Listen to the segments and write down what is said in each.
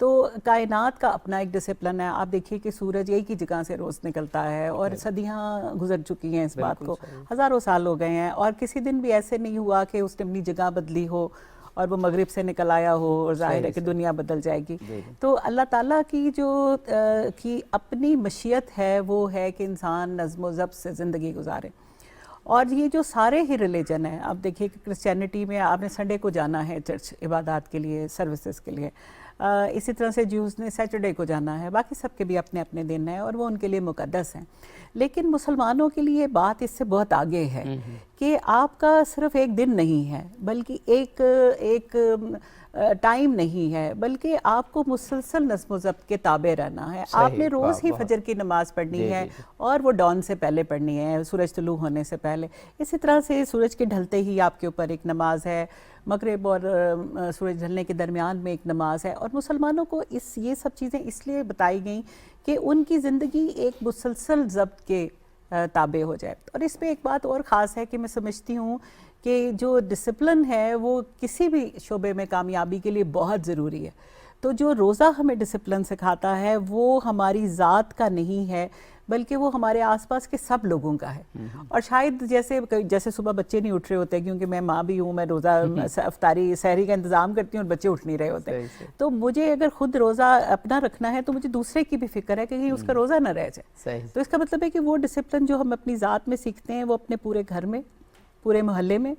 تو کائنات کا اپنا ایک ڈسپلن ہے. آپ دیکھیے کہ سورج ایک ہی جگہ سے روز نکلتا ہے اور صدیاں گزر چکی ہیں اس بات کو, ہزاروں سال ہو گئے ہیں, اور کسی دن بھی ایسے نہیں ہوا کہ اس نے اپنی جگہ بدلی ہو اور وہ مغرب سے نکل آیا ہو اور ظاہر ہے کہ دنیا بدل جائے گی. تو اللہ تعالیٰ کی جو کی اپنی مشیت ہے وہ ہے کہ انسان نظم و ضبط سے زندگی گزارے. اور یہ جو سارے ہی ریلیجن ہیں, آپ دیکھیے کہ کرسچینٹی میں آپ نے سنڈے کو جانا ہے چرچ عبادات کے لیے, سروسز کے لیے, اسی طرح سے جیوز نے سیٹرڈے کو جانا ہے, باقی سب کے بھی اپنے اپنے دن ہیں اور وہ ان کے لیے مقدس ہیں. لیکن مسلمانوں کے لیے بات اس سے بہت آگے ہے کہ آپ کا صرف ایک دن نہیں ہے, بلکہ ایک ٹائم نہیں ہے, بلکہ آپ کو مسلسل نظم و ضبط کے تابع رہنا ہے. آپ نے روز ہی فجر کی نماز پڑھنی ہے اور وہ ڈان سے پہلے پڑھنی ہے, سورج طلوع ہونے سے پہلے. اسی طرح سے سورج کے ڈھلتے ہی آپ کے اوپر ایک نماز ہے, مغرب اور سورج ڈھلنے کے درمیان میں ایک نماز ہے. اور مسلمانوں کو یہ سب چیزیں اس لیے بتائی گئیں کہ ان کی زندگی ایک مسلسل ضبط کے تابع ہو جائے. اور اس میں ایک بات اور خاص ہے کہ میں سمجھتی ہوں کہ جو ڈسپلن ہے وہ کسی بھی شعبے میں کامیابی کے لیے بہت ضروری ہے. تو جو روزہ ہمیں ڈسپلن سکھاتا ہے وہ ہماری ذات کا نہیں ہے, بلکہ وہ ہمارے آس پاس کے سب لوگوں کا ہے. اور شاید جیسے صبح بچے نہیں اٹھ رہے ہوتے, کیونکہ میں ماں بھی ہوں, میں روزہ افطاری سحری کا انتظام کرتی ہوں اور بچے اٹھ نہیں رہے ہوتے, تو مجھے اگر خود روزہ اپنا رکھنا ہے تو مجھے دوسرے کی بھی فکر ہے کہ اس کا روزہ نہ رہ جائے. تو اس کا مطلب ہے کہ وہ ڈسپلن جو ہم اپنی ذات میں سیکھتے ہیں وہ اپنے پورے گھر میں, پورے محلے میں,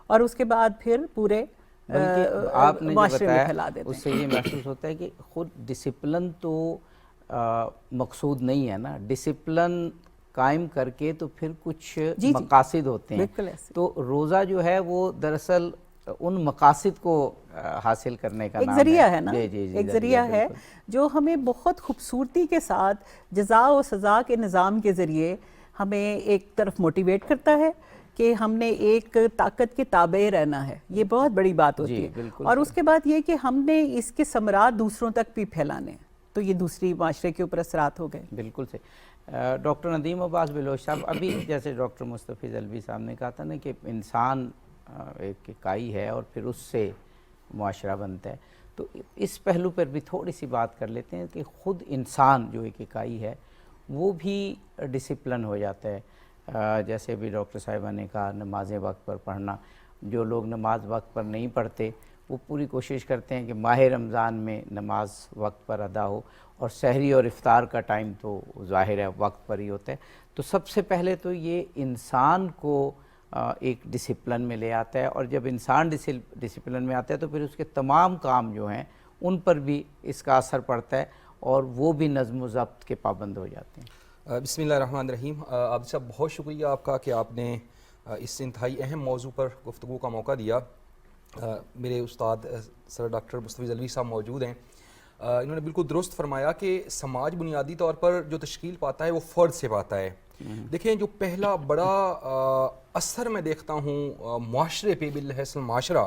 اور اس کے بعد پھر پورے آپ نے جو معاشرے میں پھیلا بتایا دیتے ہیں. اس سے یہ محسوس ہوتا ہے کہ خود ڈسپلن تو مقصود نہیں ہے نا, ڈسپلن قائم کر کے تو پھر کچھ مقاصد ہوتے ہیں. تو روزہ جو ہے وہ دراصل ان مقاصد کو حاصل کرنے کا ایک نام ذریعہ ہے نا, ایک ذریعہ ہے جو ہمیں بہت خوبصورتی کے ساتھ جزا و سزا کے نظام کے ذریعے ہمیں ایک طرف موٹیویٹ کرتا ہے کہ ہم نے ایک طاقت کے تابع رہنا ہے. یہ بہت بڑی بات ہوتی ہے. اور اس کے بعد یہ کہ ہم نے اس کے ثمرات دوسروں تک بھی پھیلانے ہیں, تو یہ دوسری معاشرے کے اوپر اثرات ہو گئے. بالکل سے. ڈاکٹر ندیم عباس بلوچ صاحب, ابھی جیسے ڈاکٹر مستفیض الوی صاحب نے کہا تھا نا کہ انسان ایک اکائی ہے اور پھر اس سے معاشرہ بنتا ہے, تو اس پہلو پر بھی تھوڑی سی بات کر لیتے ہیں کہ خود انسان جو ایک اکائی ہے وہ بھی ڈسپلن ہو جاتا ہے. جیسے بھی ڈاکٹر صاحبہ نے کہا نمازیں وقت پر پڑھنا, جو لوگ نماز وقت پر نہیں پڑھتے وہ پوری کوشش کرتے ہیں کہ ماہ رمضان میں نماز وقت پر ادا ہو, اور سحری اور افطار کا ٹائم تو ظاہر ہے وقت پر ہی ہوتا ہے. تو سب سے پہلے تو یہ انسان کو ایک ڈسپلن میں لے آتا ہے, اور جب انسان ڈسپلن میں آتا ہے تو پھر اس کے تمام کام جو ہیں ان پر بھی اس کا اثر پڑتا ہے اور وہ بھی نظم و ضبط کے پابند ہو جاتے ہیں. بسم اللہ الرحمن الرحیم. عابد صاحب بہت شکریہ آپ کا کہ آپ نے اس انتہائی اہم موضوع پر گفتگو کا موقع دیا. میرے استاد سر ڈاکٹر مستفیض الوی صاحب موجود ہیں. انہوں نے بالکل درست فرمایا کہ سماج بنیادی طور پر جو تشکیل پاتا ہے وہ فرد سے پاتا ہے. دیکھیں جو پہلا بڑا اثر میں دیکھتا ہوں معاشرے پہ بالحسن معاشرہ,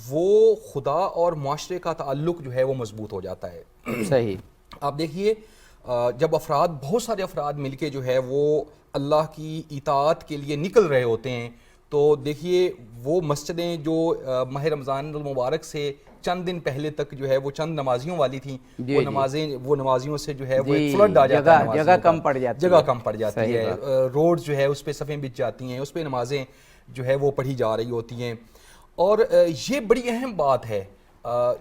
وہ خدا اور معاشرے کا تعلق جو ہے وہ مضبوط ہو جاتا ہے. صحیح. آپ دیکھیے جب بہت سارے افراد مل کے جو ہے وہ اللہ کی اطاعت کے لیے نکل رہے ہوتے ہیں, تو دیکھیے وہ مسجدیں جو ماہ رمضان المبارک سے چند دن پہلے تک جو ہے وہ چند نمازیوں والی تھیں, وہ نمازیوں سے جو ہے وہ ایک فلڈ آ جاتا ہے, جگہ کم پڑ جاتی ہے, روڈ جو ہے اس پہ صفیں بچ جاتی ہیں, اس پہ نمازیں جو ہے وہ پڑھی جا رہی ہوتی ہیں. اور یہ بڑی اہم بات ہے.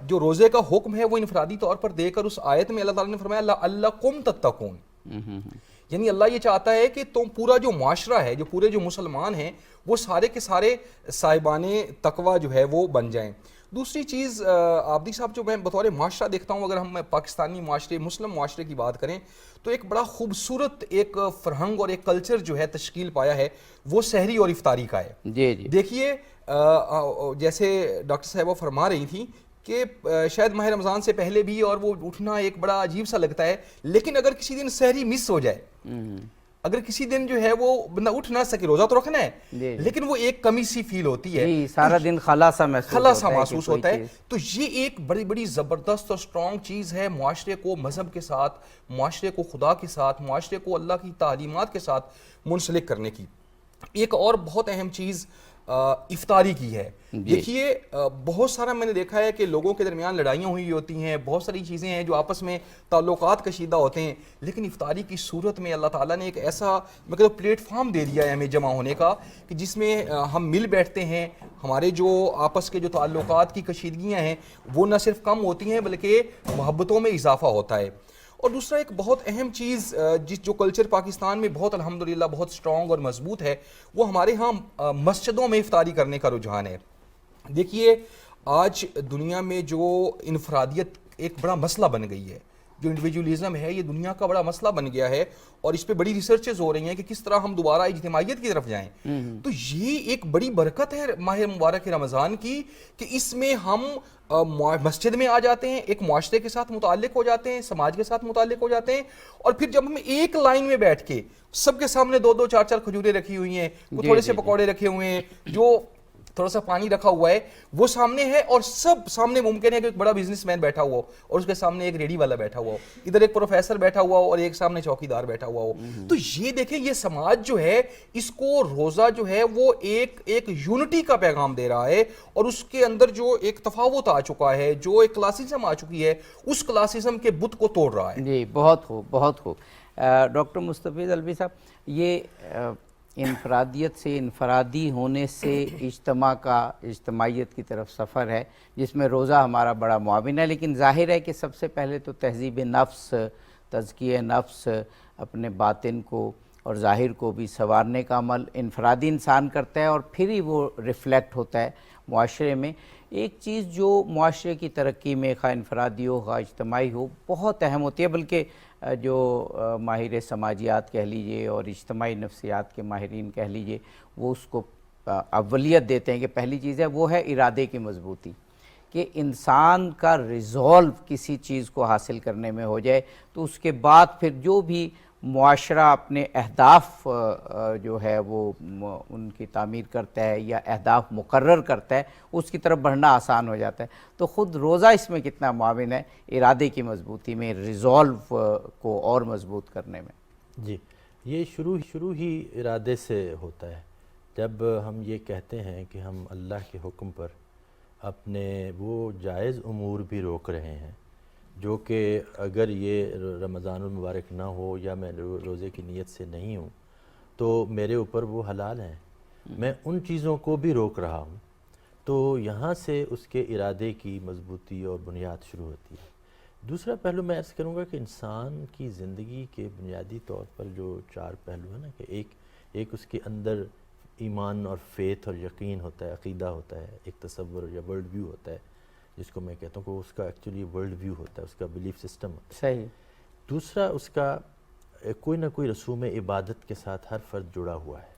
جو روزے کا حکم ہے وہ انفرادی طور پر دے کر اس آیت میں اللہ تعالیٰ نے فرمایا لعلکم تتقون, یعنی اللہ یہ چاہتا ہے کہ تم پورا جو معاشرہ ہے, جو پورے جو مسلمان ہیں, وہ سارے کے سارے صاحبان تقوی جو ہے وہ بن جائیں. دوسری چیز عابدی صاحب جو میں بطور معاشرہ دیکھتا ہوں, اگر ہم پاکستانی معاشرے مسلم معاشرے کی بات کریں تو ایک بڑا خوبصورت ایک فرہنگ اور ایک کلچر جو ہے تشکیل پایا ہے وہ سحری اور افطاری کا ہے. دیکھیے جیسے ڈاکٹر صاحبہ فرما رہی تھیں کہ شاید ماہ رمضان سے پہلے بھی اور وہ اٹھنا ایک بڑا عجیب سا لگتا ہے, لیکن اگر کسی دن سحری مس ہو جائے, اگر کسی دن جو ہے وہ بندہ اٹھ نہ سکے, روزہ تو رکھنا ہے لیکن وہ ایک کمی سی فیل ہوتی ہے, سارا دن خلا سا محسوس ہوتا ہے, تو یہ ایک بڑی زبردست اور سٹرونگ چیز ہے معاشرے کو مذہب کے ساتھ, معاشرے کو خدا کے ساتھ, معاشرے کو اللہ کی تعلیمات کے ساتھ منسلک کرنے کی. ایک اور بہت اہم چیز افطاری کی ہے. دیکھیے بہت سارا میں نے دیکھا ہے کہ لوگوں کے درمیان لڑائیاں ہوئی ہوتی ہیں, بہت ساری چیزیں ہیں جو آپس میں تعلقات کشیدہ ہوتے ہیں, لیکن افطاری کی صورت میں اللہ تعالیٰ نے ایک ایسا میں کہتا ہوں پلیٹ فارم دے دیا ہے ہمیں جمع ہونے کا, کہ جس میں ہم مل بیٹھتے ہیں, ہمارے جو آپس کے جو تعلقات کی کشیدگیاں ہیں وہ نہ صرف کم ہوتی ہیں بلکہ محبتوں میں اضافہ ہوتا ہے. اور دوسرا ایک بہت اہم چیز جو کلچر پاکستان میں بہت الحمدللہ بہت سٹرونگ اور مضبوط ہے, وہ ہمارے ہاں مسجدوں میں افطاری کرنے کا رجحان ہے. دیکھیے آج دنیا میں جو انفرادیت ایک بڑا مسئلہ بن گئی ہے, جو انڈیویجولزم ہے یہ دنیا کا بڑا مسئلہ بن گیا ہے, اور اس پہ بڑی ریسرچز ہو رہی ہیں کہ کس طرح ہم دوبارہ اجتماعیت کی طرف جائیں. تو یہ ایک بڑی برکت ہے ماہ مبارک رمضان کی, کہ اس میں ہم مسجد میں آ جاتے ہیں, ایک معاشرے کے ساتھ متعلق ہو جاتے ہیں, سماج کے ساتھ متعلق ہو جاتے ہیں, اور پھر جب ہم ایک لائن میں بیٹھ کے سب کے سامنے 2-2 4-4 کھجوریں رکھی ہوئی ہیں, تھوڑے سے پکوڑے رکھے ہوئے ہیں, جو تھوڑا سا پانی رکھا ہوا ہے وہ سامنے ہے, اور سب سامنے ممکن ہے کہ ایک بڑا بزنس مین بیٹھا ہوا ہو اور اس کے سامنے ایک ریڈی والا بیٹھا ہوا ہو, ادھر ایک پروفیسر بیٹھا ہوا ہو اور ایک سامنے چوکی دار بیٹھا ہوا ہو. تو یہ دیکھیں یہ سماج جو ہے اس کو روزہ جو ہے وہ ایک یونٹی کا پیغام دے رہا ہے, اور اس کے اندر جو ایک تفاوت آ چکا ہے, جو ایک کلاسزم آ چکی ہے, اس کلاسزم کے بت کو توڑ رہا ہے. جی بہت خوب بہت خوب. ڈاکٹر مستفیض الوی صاحب, یہ انفرادیت سے انفرادی ہونے سے اجتماع کا اجتماعیت کی طرف سفر ہے جس میں روزہ ہمارا بڑا معاون ہے, لیکن ظاہر ہے کہ سب سے پہلے تو تہذیب نفس, تزکیہ نفس, اپنے باطن کو اور ظاہر کو بھی سنوارنے کا عمل انفرادی انسان کرتا ہے, اور پھر ہی وہ ریفلیکٹ ہوتا ہے معاشرے میں. ایک چیز جو معاشرے کی ترقی میں خواہ انفرادی ہو خواہ اجتماعی ہو بہت اہم ہوتی ہے, بلکہ جو ماہر سماجیات کہہ لیجئے اور اجتماعی نفسیات کے ماہرین کہہ لیجئے, وہ اس کو اولیت دیتے ہیں کہ پہلی چیز ہے وہ ہے ارادے کی مضبوطی, کہ انسان کا ریزولو کسی چیز کو حاصل کرنے میں ہو جائے, تو اس کے بعد پھر جو بھی معاشرہ اپنے اہداف جو ہے وہ ان کی تعمیر کرتا ہے یا اہداف مقرر کرتا ہے, اس کی طرف بڑھنا آسان ہو جاتا ہے. تو خود روزہ اس میں کتنا معاون ہے ارادے کی مضبوطی میں, ریزولو کو اور مضبوط کرنے میں. جی یہ شروع ہی ارادے سے ہوتا ہے. جب ہم یہ کہتے ہیں کہ ہم اللہ کے حکم پر اپنے وہ جائز امور بھی روک رہے ہیں جو کہ اگر یہ رمضان المبارک نہ ہو یا میں روزے کی نیت سے نہیں ہوں تو میرے اوپر وہ حلال ہیں, میں ان چیزوں کو بھی روک رہا ہوں. تو یہاں سے اس کے ارادے کی مضبوطی اور بنیاد شروع ہوتی ہے. دوسرا پہلو میں عرض کروں گا کہ انسان کی زندگی کے بنیادی طور پر جو 4 پہلو ہیں نا, کہ ایک اس کے اندر ایمان اور فیتھ اور یقین ہوتا ہے, عقیدہ ہوتا ہے, ایک تصور یا ورلڈ ویو ہوتا ہے جس کو میں کہتا ہوں کہ اس کا ایکچولی ورلڈ ویو ہوتا ہے, اس کا بلیف سسٹم ہوتا ہے. صحیح. دوسرا اس کا کوئی نہ کوئی رسوم عبادت کے ساتھ ہر فرد جڑا ہوا ہے,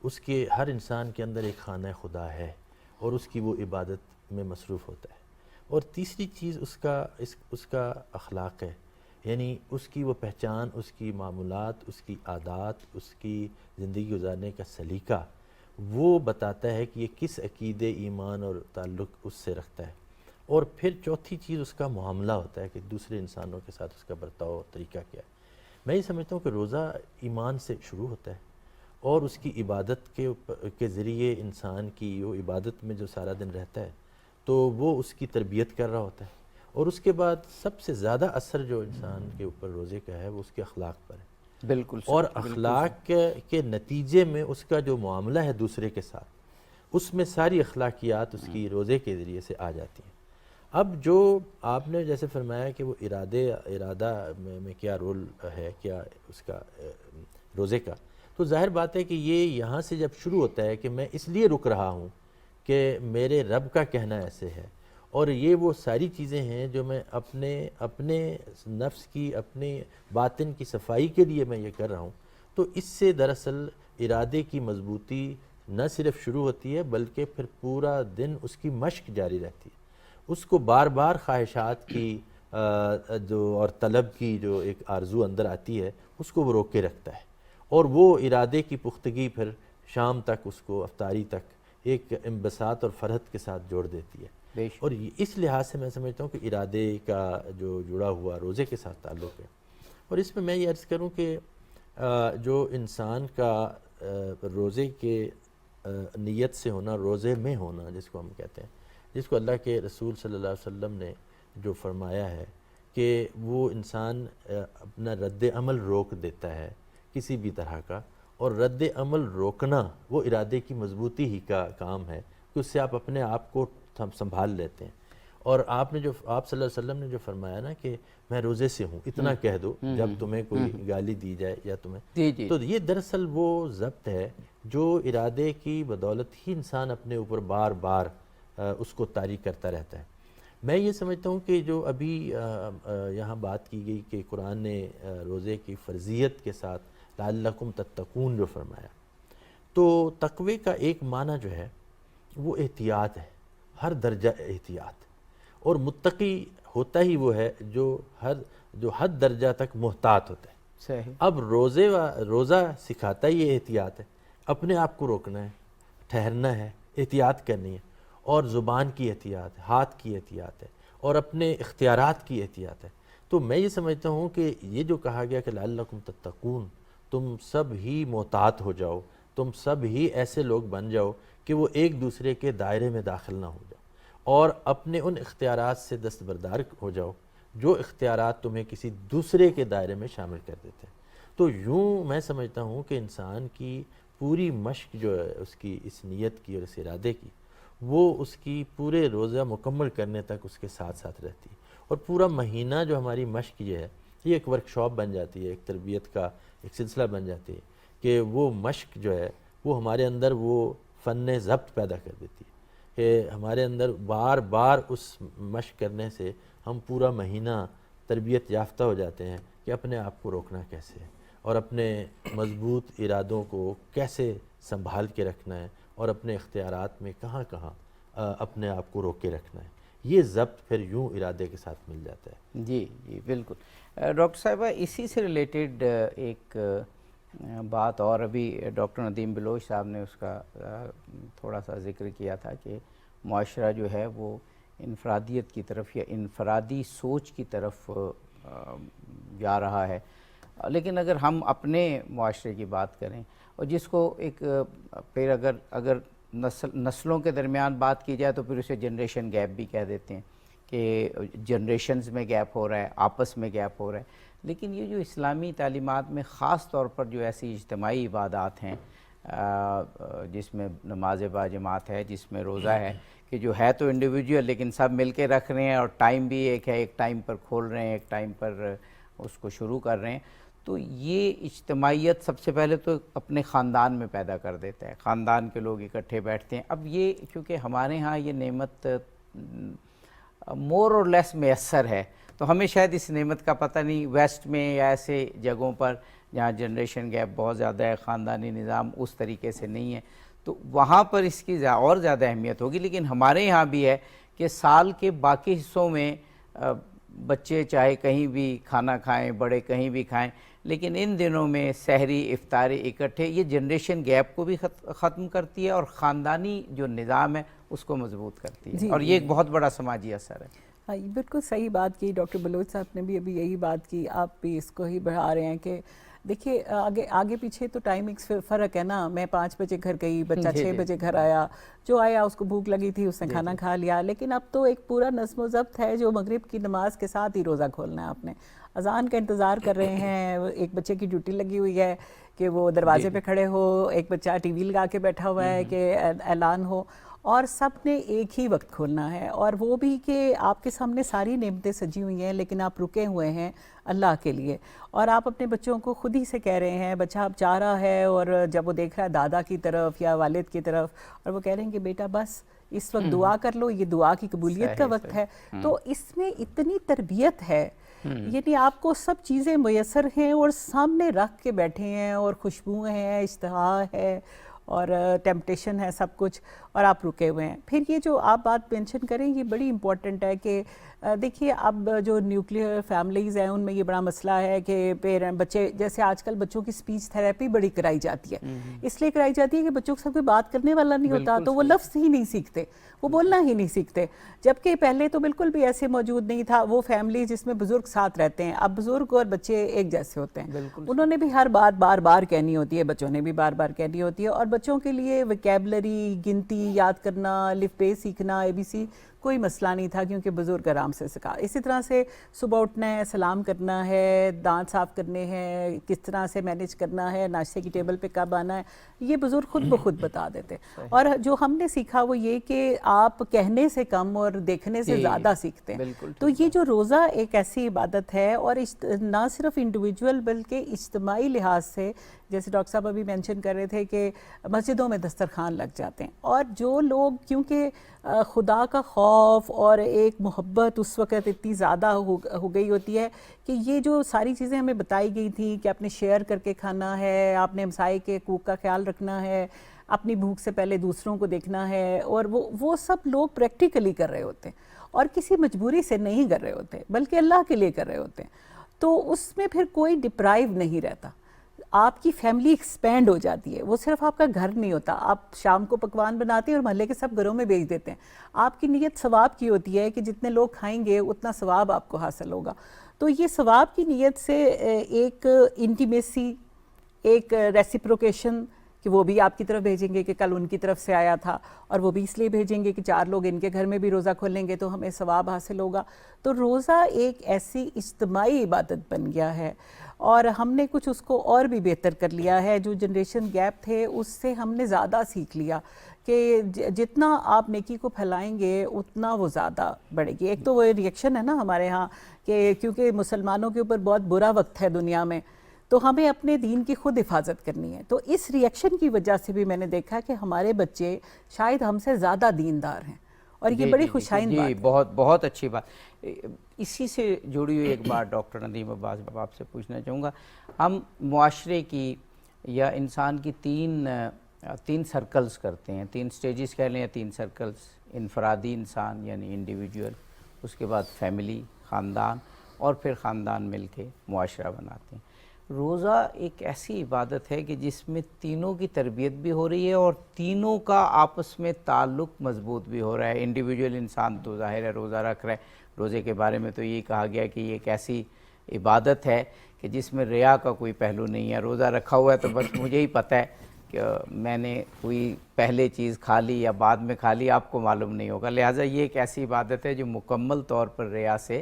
اس کے ہر انسان کے اندر ایک خانہ خدا ہے اور اس کی وہ عبادت میں مصروف ہوتا ہے. اور تیسری چیز اس کا اخلاق ہے, یعنی اس کی وہ پہچان, اس کی معمولات, اس کی عادات, اس کی زندگی گزارنے کا سلیقہ وہ بتاتا ہے کہ یہ کس عقیدے, ایمان اور تعلق اس سے رکھتا ہے. اور پھر چوتھی چیز اس کا معاملہ ہوتا ہے کہ دوسرے انسانوں کے ساتھ اس کا برتاؤ اور طریقہ کیا ہے. میں یہ سمجھتا ہوں کہ روزہ ایمان سے شروع ہوتا ہے اور اس کی عبادت کے ذریعے انسان کی وہ عبادت میں جو سارا دن رہتا ہے تو وہ اس کی تربیت کر رہا ہوتا ہے. اور اس کے بعد سب سے زیادہ اثر جو انسان کے اوپر روزے کا ہے وہ اس کے اخلاق پر ہے. بالکل. اور اخلاق کے نتیجے میں اس کا جو معاملہ ہے دوسرے کے ساتھ, اس میں ساری اخلاقیات اس کی روزے کے ذریعے سے آ جاتی ہیں. اب جو آپ نے جیسے فرمایا کہ وہ ارادہ میں کیا رول ہے, کیا اس کا روزے کا, تو ظاہر بات ہے کہ یہ یہاں سے جب شروع ہوتا ہے کہ میں اس لیے رک رہا ہوں کہ میرے رب کا کہنا ایسے ہے, اور یہ وہ ساری چیزیں ہیں جو میں اپنے نفس کی, اپنے باطن کی صفائی کے لیے میں یہ کر رہا ہوں. تو اس سے دراصل ارادے کی مضبوطی نہ صرف شروع ہوتی ہے بلکہ پھر پورا دن اس کی مشق جاری رہتی ہے. اس کو بار بار خواہشات کی جو اور طلب کی جو ایک آرزو اندر آتی ہے اس کو وہ روک کے رکھتا ہے, اور وہ ارادے کی پختگی پھر شام تک اس کو افطاری تک ایک انبساط اور فرحت کے ساتھ جوڑ دیتی ہے. اور اس لحاظ سے میں سمجھتا ہوں کہ ارادے کا جو جڑا ہوا روزے کے ساتھ تعلق ہے. اور اس میں یہ عرض کروں کہ جو انسان کا روزے کے نیت سے ہونا، روزے میں ہونا جس کو ہم کہتے ہیں، جس کو اللہ کے رسول صلی اللہ علیہ وسلم نے جو فرمایا ہے کہ وہ انسان اپنا رد عمل روک دیتا ہے کسی بھی طرح کا، اور رد عمل روکنا وہ ارادے کی مضبوطی ہی کا کام ہے کہ اس سے آپ اپنے آپ کو سنبھال لیتے ہیں۔ اور آپ صلی اللہ علیہ وسلم نے جو فرمایا نا کہ میں روزے سے ہوں، اتنا کہہ دو جب تمہیں کوئی گالی دی جائے یا تمہیں، تو یہ دراصل وہ ضبط ہے جو ارادے کی بدولت ہی انسان اپنے اوپر بار بار اس کو طاری کرتا رہتا ہے۔ میں یہ سمجھتا ہوں کہ جو ابھی یہاں بات کی گئی کہ قرآن نے روزے کی فرضیت کے ساتھ لعلکم تتقون جو فرمایا، تو تقوی کا ایک معنی جو ہے وہ احتیاط ہے، ہر درجہ احتیاط، اور متقی ہوتا ہی وہ ہے جو حد درجہ تک محتاط ہوتا ہے۔ صحیح۔ اب روزہ سکھاتا ہی احتیاط ہے، اپنے آپ کو روکنا ہے، ٹھہرنا ہے، احتیاط کرنی ہے، اور زبان کی احتیاط ہے، ہاتھ کی احتیاط ہے، اور اپنے اختیارات کی احتیاط ہے۔ تو میں یہ سمجھتا ہوں کہ یہ جو کہا گیا کہ لعلکم تتقون، تم سب ہی محتاط ہو جاؤ، تم سب ہی ایسے لوگ بن جاؤ کہ وہ ایک دوسرے کے دائرے میں داخل نہ ہو جاؤ، اور اپنے ان اختیارات سے دستبردار ہو جاؤ جو اختیارات تمہیں کسی دوسرے کے دائرے میں شامل کر دیتے ہیں۔ تو یوں میں سمجھتا ہوں کہ انسان کی پوری مشق جو ہے اس کی اس نیت کی اور اس ارادے کی، وہ اس کی پورے روزہ مکمل کرنے تک اس کے ساتھ ساتھ رہتی ہے، اور پورا مہینہ جو ہماری مشق یہ ہے یہ ایک ورکشاپ بن جاتی ہے، ایک تربیت کا ایک سلسلہ بن جاتی ہے کہ وہ مشق جو ہے وہ ہمارے اندر وہ فن ضبط پیدا کر دیتی ہے کہ ہمارے اندر بار بار اس مشق کرنے سے ہم پورا مہینہ تربیت یافتہ ہو جاتے ہیں کہ اپنے آپ کو روکنا کیسے ہے، اور اپنے مضبوط ارادوں کو کیسے سنبھال کے رکھنا ہے، اور اپنے اختیارات میں کہاں کہاں اپنے آپ کو روک کے رکھنا ہے۔ یہ ضبط پھر یوں ارادے کے ساتھ مل جاتا ہے۔ جی جی بالکل۔ ڈاکٹر صاحبہ اسی سے ریلیٹڈ ایک بات اور ابھی ڈاکٹر ندیم بلوچ صاحب نے اس کا تھوڑا سا ذکر کیا تھا کہ معاشرہ جو ہے وہ انفرادیت کی طرف یا انفرادی سوچ کی طرف جا رہا ہے، لیکن اگر ہم اپنے معاشرے کی بات کریں اور جس کو ایک پھر اگر نسلوں کے درمیان بات کی جائے تو پھر اسے جنریشن گیپ بھی کہہ دیتے ہیں کہ جنریشنز میں گیپ ہو رہا ہے، آپس میں گیپ ہو رہا ہے، لیکن یہ جو اسلامی تعلیمات میں خاص طور پر جو ایسی اجتماعی عبادات ہیں جس میں نماز باجماعت ہے، جس میں روزہ ہے، کہ جو ہے تو انڈیویجول لیکن سب مل کے رکھ رہے ہیں، اور ٹائم بھی ایک ہے، ایک ٹائم پر کھول رہے ہیں، ایک ٹائم پر اس کو شروع کر رہے ہیں، تو یہ اجتماعیت سب سے پہلے تو اپنے خاندان میں پیدا کر دیتا ہے، خاندان کے لوگ اکٹھے بیٹھتے ہیں۔ اب یہ چونکہ ہمارے ہاں یہ نعمت مور اور لیس میسر ہے، تو ہمیں شاید اس نعمت کا پتہ نہیں، ویسٹ میں یا ایسے جگہوں پر جہاں جنریشن گیپ بہت زیادہ ہے، خاندانی نظام اس طریقے سے نہیں ہے، تو وہاں پر اس کی اور زیادہ اہمیت ہوگی۔ لیکن ہمارے یہاں بھی ہے کہ سال کے باقی حصوں میں بچے چاہے کہیں بھی کھانا کھائیں، بڑے کہیں بھی کھائیں، لیکن ان دنوں میں سحری افطاری اکٹھے، یہ جنریشن گیپ کو بھی ختم کرتی ہے اور خاندانی جو نظام ہے اس کو مضبوط کرتی ہے، اور یہ ایک بہت بڑا سماجی اثر ہے۔ ہاں بالکل صحیح بات کی ڈاکٹر بلوچ صاحب نے بھی ابھی یہی بات کی، آپ بھی اس کو ہی بڑھا رہے ہیں کہ دیکھیے آگے پیچھے تو ٹائمنگز فرق ہے نا، میں 5 بجے گھر گئی، بچہ 6 بجے گھر آیا، جو آیا اس کو بھوک لگی تھی اس نے کھانا کھا لیا، لیکن اب تو ایک پورا نظم و ضبط ہے جو مغرب کی نماز کے ساتھ ہی روزہ کھولنا ہے آپ نے، اذان کا انتظار کر رہے ہیں، ایک بچے کی ڈیوٹی لگی ہوئی ہے کہ وہ دروازے پہ کھڑے ہو، ایک بچہ ٹی وی لگا کے بیٹھا ہوا ہے کہ اعلان ہو، اور سب نے ایک ہی وقت کھولنا ہے، اور وہ بھی کہ آپ کے سامنے ساری نعمتیں سجی ہوئی ہیں لیکن آپ رکے ہوئے ہیں اللہ کے لیے، اور آپ اپنے بچوں کو خود ہی سے کہہ رہے ہیں، بچہ اب چاہ رہا ہے اور جب وہ دیکھ رہا ہے دادا کی طرف یا والد کی طرف، اور وہ کہہ رہے ہیں کہ بیٹا بس اس وقت دعا کر لو، یہ دعا کی قبولیت کا وقت ہے، تو اس میں اتنی تربیت ہے، یعنی آپ کو سب چیزیں میسر ہیں اور سامنے رکھ کے بیٹھے ہیں، اور خوشبو ہیں، اشتہا ہے اور ٹیمپٹیشن ہے، سب کچھ، اور آپ رکے ہوئے ہیں۔ پھر یہ جو آپ بات مینشن کریں یہ بڑی امپورٹنٹ ہے کہ دیکھیے اب جو نیوکلیئر فیملیز ہیں ان میں یہ بڑا مسئلہ ہے کہ بچے جیسے آج کل بچوں کی سپیچ تھیراپی بڑی کرائی جاتی ہے، اس لیے کرائی جاتی ہے کہ بچوں کے ساتھ کوئی بات کرنے والا نہیں ہوتا تو وہ لفظ ہی نہیں سیکھتے، وہ بولنا ہی نہیں سیکھتے، جبکہ پہلے تو بالکل بھی ایسے موجود نہیں تھا، وہ فیملی جس میں بزرگ ساتھ رہتے ہیں، اب بزرگ اور بچے ایک جیسے ہوتے ہیں، انہوں نے بھی ہر بات بار بار کہنی ہوتی ہے، بچوں نے بھی بار بار کہنی ہوتی ہے، اور بچوں کے لیے ویکیبلری، گنتی یاد کرنا، الف بے سیکھنا، ABC کوئی مسئلہ نہیں تھا کیونکہ بزرگ آرام سے سکھا. اسی طرح سے صبح اٹھنا ہے، سلام کرنا ہے، دانت صاف کرنے ہیں، کس طرح سے مینیج کرنا ہے، ناشتے کی ٹیبل پہ کب آنا ہے، یہ بزرگ خود بخود بتا دیتے. اور جو ہم نے سیکھا وہ یہ کہ آپ کہنے سے کم اور دیکھنے سے زیادہ سیکھتے ہیں. تو یہ جو روزہ ایک ایسی عبادت ہے، اور نہ صرف انڈیویجول بلکہ اجتماعی لحاظ سے، جیسے ڈاکٹر صاحب ابھی مینشن کر رہے تھے کہ مسجدوں میں دسترخوان لگ جاتے ہیں، اور جو لوگ کیونکہ خدا کا خوف اور ایک محبت اس وقت اتنی زیادہ ہو گئی ہوتی ہے کہ یہ جو ساری چیزیں ہمیں بتائی گئی تھیں کہ آپ نے شیئر کر کے کھانا ہے، آپ نے ہمسائے کے حقوق کا خیال رکھنا ہے، اپنی بھوک سے پہلے دوسروں کو دیکھنا ہے، اور وہ سب لوگ پریکٹیکلی کر رہے ہوتے ہیں اور کسی مجبوری سے نہیں کر رہے ہوتے بلکہ اللہ کے لیے کر رہے ہوتے ہیں. تو اس میں پھر کوئی ڈپرائیو نہیں رہتا، آپ کی فیملی ایکسپینڈ ہو جاتی ہے. وہ صرف آپ کا گھر نہیں ہوتا، آپ شام کو پکوان بناتے ہیں اور محلے کے سب گھروں میں بیچ دیتے ہیں. آپ کی نیت ثواب کی ہوتی ہے کہ جتنے لوگ کھائیں گے اتنا ثواب آپ کو حاصل ہوگا. تو یہ ثواب کی نیت سے ایک انٹیمیسی، ایک ریسیپروکیشن کہ وہ بھی آپ کی طرف بھیجیں گے کہ کل ان کی طرف سے آیا تھا، اور وہ بھی اس لیے بھیجیں گے کہ 4 لوگ ان کے گھر میں بھی روزہ کھولیں گے تو ہمیں ثواب حاصل ہوگا. تو روزہ ایک ایسی اجتماعی عبادت بن گیا ہے، اور ہم نے کچھ اس کو اور بھی بہتر کر لیا ہے. جو جنریشن گیپ تھے اس سے ہم نے زیادہ سیکھ لیا کہ جتنا آپ نیکی کو پھیلائیں گے اتنا وہ زیادہ بڑھے گی. ایک تو وہ ریئیکشن ہے نا ہمارے ہاں کہ کیونکہ مسلمانوں کے اوپر بہت برا وقت ہے دنیا میں، تو ہمیں اپنے دین کی خود حفاظت کرنی ہے. تو اس ریئیکشن کی وجہ سے بھی میں نے دیکھا کہ ہمارے بچے شاید ہم سے زیادہ دیندار ہیں، اور یہ بڑی خوشائند بات ہے. بہت بہت اچھی بات. اسی سے جڑی ہوئی ایک بات ڈاکٹر ندیم عباس آپ سے پوچھنا چاہوں گا. ہم معاشرے کی یا انسان کی تین سرکلز کرتے ہیں، 3 سٹیجز کہہ لیں یا 3 سرکلز. انفرادی انسان یعنی انڈیویجول، اس کے بعد فیملی، خاندان، اور پھر خاندان مل کے معاشرہ بناتے ہیں. روزہ ایک ایسی عبادت ہے کہ جس میں تینوں کی تربیت بھی ہو رہی ہے اور تینوں کا آپس میں تعلق مضبوط بھی ہو رہا ہے. انڈیویجول انسان تو ظاہر ہے روزہ رکھ رہا ہے. روزے کے بارے میں تو یہ کہا گیا کہ یہ ایک ایسی عبادت ہے کہ جس میں ریا کا کوئی پہلو نہیں ہے. روزہ رکھا ہوا ہے تو بس مجھے ہی پتہ ہے کہ میں نے کوئی پہلے چیز کھا لی یا بعد میں کھا لی، آپ کو معلوم نہیں ہوگا. لہٰذا یہ ایک ایسی عبادت ہے جو مکمل طور پر ریا سے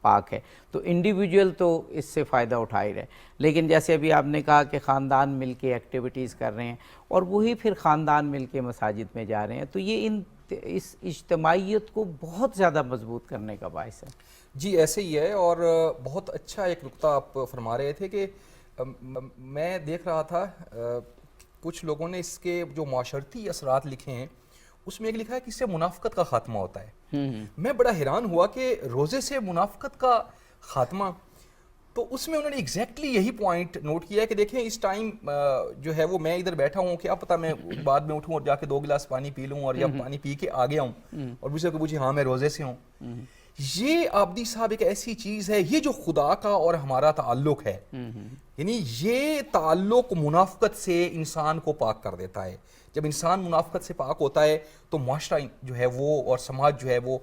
پاک ہے. تو انڈیویجول تو اس سے فائدہ اٹھا ہی رہے، لیکن جیسے ابھی آپ نے کہا کہ خاندان مل کے ایکٹیویٹیز کر رہے ہیں اور وہی پھر خاندان مل کے مساجد میں جا رہے ہیں، تو یہ اس اجتماعیت کو بہت زیادہ مضبوط کرنے کا باعث ہے. جی ایسے ہی ہے. اور بہت اچھا ایک نقطہ آپ فرما رہے تھے کہ میں دیکھ رہا تھا کچھ لوگوں نے اس کے جو معاشرتی اثرات لکھے ہیں اس میں ایک لکھا ہے کہ اس سے منافقت کا خاتمہ ہوتا ہے. میں بڑا حیران ہوا کہ روزے سے منافقت کا خاتمہ، تو اس میں انہوں نے ایگزیکٹلی یہی پوائنٹ نوٹ کیا ہے کہ دیکھیں اس ٹائم جو ہے وہ میں ادھر بیٹھا ہوں، کیا پتہ میں بعد میں اٹھوں اور جا کے 2 گلاس پانی پی لوں اور یا پانی پی کے آ گیا ہوں اور مجھ سے کوئی پوچھے ہاں میں روزے سے ہوں. یہ آبدی صاحب ایک ایسی چیز ہے، یہ جو خدا کا اور ہمارا تعلق ہے، یعنی یہ تعلق منافقت سے انسان کو پاک کر دیتا ہے. جب انسان منافقت سے پاک ہوتا ہے تو معاشرہ جو ہے وہ اور سماج جو ہے وہ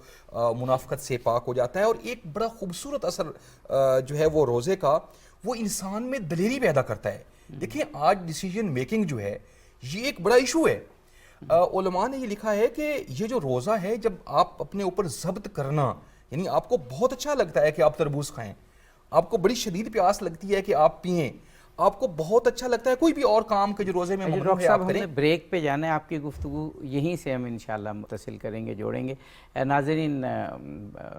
منافقت سے پاک ہو جاتا ہے. اور ایک بڑا خوبصورت اثر جو ہے وہ روزے کا، وہ انسان میں دلیری پیدا کرتا ہے. دیکھیں آج ڈیسیجن میکنگ جو ہے یہ ایک بڑا ایشو ہے. علماء نے یہ لکھا ہے کہ یہ جو روزہ ہے، جب آپ اپنے اوپر ضبط کرنا، یعنی آپ کو بہت اچھا لگتا ہے کہ آپ تربوز کھائیں، آپ کو بڑی شدید پیاس لگتی ہے کہ آپ پئیں، آپ کو بہت اچھا لگتا ہے کوئی بھی اور کام کے جو روزے میں ممنوع ہے آپ کریں. بریک پہ جانا ہے، آپ کی گفتگو یہیں سے ہم انشاءاللہ متصل کریں گے، جوڑیں گے. ناظرین،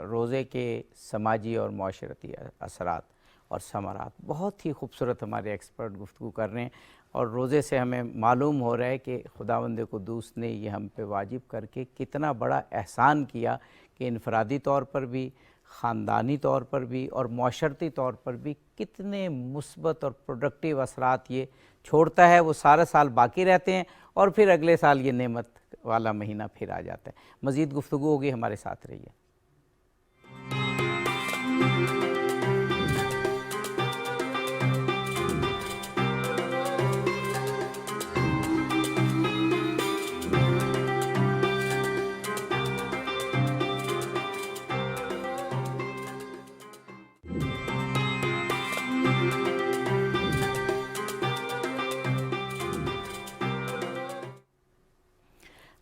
روزے کے سماجی اور معاشرتی اثرات اور ثمرات بہت ہی خوبصورت ہمارے ایکسپرٹ گفتگو کر رہے ہیں، اور روزے سے ہمیں معلوم ہو رہا ہے کہ خداوند قدوس نے یہ ہم پہ واجب کر کے کتنا بڑا احسان کیا کہ انفرادی طور پر بھی، خاندانی طور پر بھی اور معاشرتی طور پر بھی کتنے مثبت اور پروڈکٹیو اثرات یہ چھوڑتا ہے. وہ سارا سال باقی رہتے ہیں اور پھر اگلے سال یہ نعمت والا مہینہ پھر آ جاتا ہے. مزید گفتگو ہوگی، ہمارے ساتھ رہیے.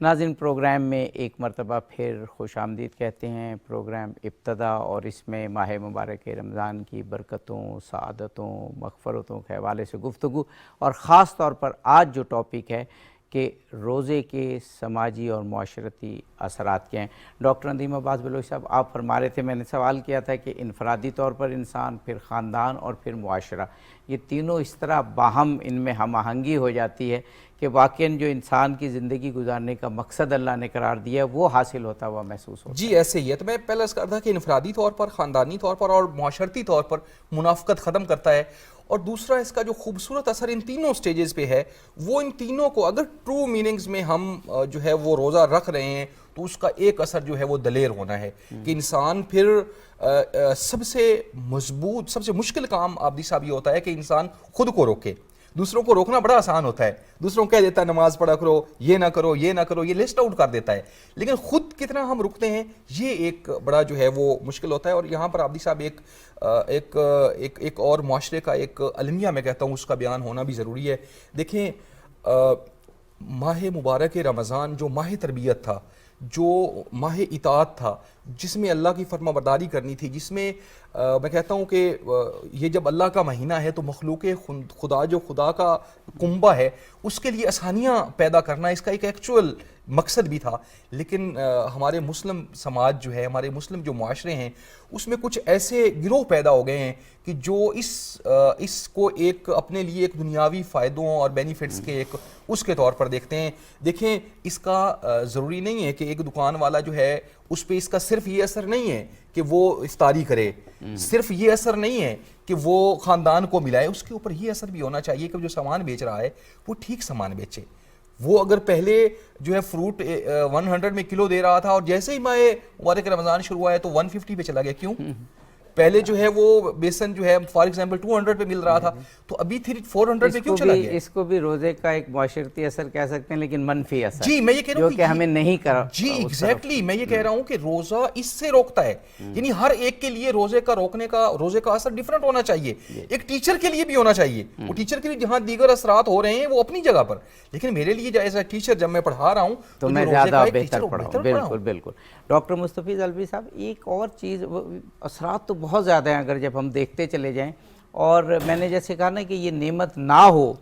ناظرین پروگرام میں ایک مرتبہ پھر خوش آمدید کہتے ہیں. پروگرام ابتدا اور اس میں ماہ مبارک رمضان کی برکتوں، سعادتوں، مغفرتوں کے حوالے سے گفتگو، اور خاص طور پر آج جو ٹاپک ہے کہ روزے کے سماجی اور معاشرتی اثرات کیا ہیں. ڈاکٹر ندیم عباس بلوچ صاحب، آپ فرما رہے تھے، میں نے سوال کیا تھا کہ انفرادی طور پر انسان، پھر خاندان اور پھر معاشرہ، یہ تینوں اس طرح باہم ان میں ہم آہنگی ہو جاتی ہے کہ واقعاً جو انسان کی زندگی گزارنے کا مقصد اللہ نے قرار دیا ہے وہ حاصل ہوتا ہوا محسوس ہوتا ہے. جی ایسے ہی ہے. تو میں پہلے اس کا تھا کہ انفرادی طور پر، خاندانی طور پر اور معاشرتی طور پر منافقت ختم کرتا ہے. اور دوسرا اس کا جو خوبصورت اثر ان تینوں سٹیجز پہ ہے، وہ ان تینوں کو اگر ٹرو میننگز میں ہم جو ہے وہ روزہ رکھ رہے ہیں تو اس کا ایک اثر جو ہے وہ دلیر ہونا ہے کہ انسان پھر سب سے مضبوط، سب سے مشکل کام عابدی صاحب یہ ہوتا ہے کہ انسان خود کو روکے. دوسروں کو روکنا بڑا آسان ہوتا ہے، دوسروں کو کہہ دیتا ہے نماز پڑھا کرو، یہ نہ کرو، یہ نہ کرو، یہ لسٹ آؤٹ کر دیتا ہے، لیکن خود کتنا ہم رکتے ہیں یہ ایک بڑا جو ہے وہ مشکل ہوتا ہے. اور یہاں پر عابدی صاحب ایک اور معاشرے کا ایک المیہ میں کہتا ہوں اس کا بیان ہونا بھی ضروری ہے. دیکھیں ماہ مبارک رمضان جو ماہ تربیت تھا، جو ماہ اطاعت تھا، جس میں اللہ کی فرما برداری کرنی تھی، جس میں میں کہتا ہوں کہ یہ جب اللہ کا مہینہ ہے تو مخلوق خدا جو خدا کا کنبہ ہے اس کے لیے آسانیاں پیدا کرنا اس کا ایک ایکچول مقصد بھی تھا. لیکن ہمارے مسلم سماج جو ہے، ہمارے مسلم جو معاشرے ہیں، اس میں کچھ ایسے گروہ پیدا ہو گئے ہیں کہ جو اس کو ایک اپنے لیے ایک دنیاوی فائدوں اور بینیفٹس کے ایک اس کے طور پر دیکھتے ہیں. دیکھیں اس کا ضروری نہیں ہے کہ ایک دکان والا جو ہے اس پہ اس کا صرف یہ اثر نہیں ہے کہ وہ افطاری کرے، صرف یہ اثر نہیں ہے کہ وہ خاندان کو ملائے، اس کے اوپر یہ اثر بھی ہونا چاہیے کہ جو سامان بیچ رہا ہے وہ ٹھیک سامان بیچے. وہ اگر پہلے جو ہے فروٹ 100 میں کلو دے رہا تھا اور جیسے ہی ماہ مبارک رمضان شروع ہوا ہے تو 150 پہ چلا گیا، کیوں؟ پہلے جو ہے وہ بیسن جو ہے فار ایگزامپل 200 پہ مل رہا تھا تو ابھی 400 پہ کیوں چلا گیا؟ اس کو بھی روزے کا ایک معاشرتی اثر کہہ سکتے ہیں، لیکن منفی اثر. جی میں یہ کہہ رہا ہوں جو کہ ہمیں نہیں کرا. جی ایگزیکٹلی میں یہ کہہ رہا ہوں کہ روزہ اس سے روکتا ہے. یعنی ہر ایک کے لیے روزے کا اثر ڈیفرنٹ ہونا چاہیے. ایک ٹیچر کے لیے بھی ہونا چاہیے، وہ ٹیچر کے لیے جہاں دیگر اثرات ہو رہے ہیں وہ اپنی جگہ پر، لیکن میرے لیے ایز اے ٹیچر جب میں پڑھا رہا ہوں تو میں زیادہ بہتر پڑھاؤں. بالکل بالکل. ڈاکٹر مستفیض الوی صاحب، ایک اور چیز، اثرات تو بہت زیادہ ہیں اگر جب ہم دیکھتے چلے جائیں، اور میں نے جیسے کہا نا کہ یہ نعمت نہ ہو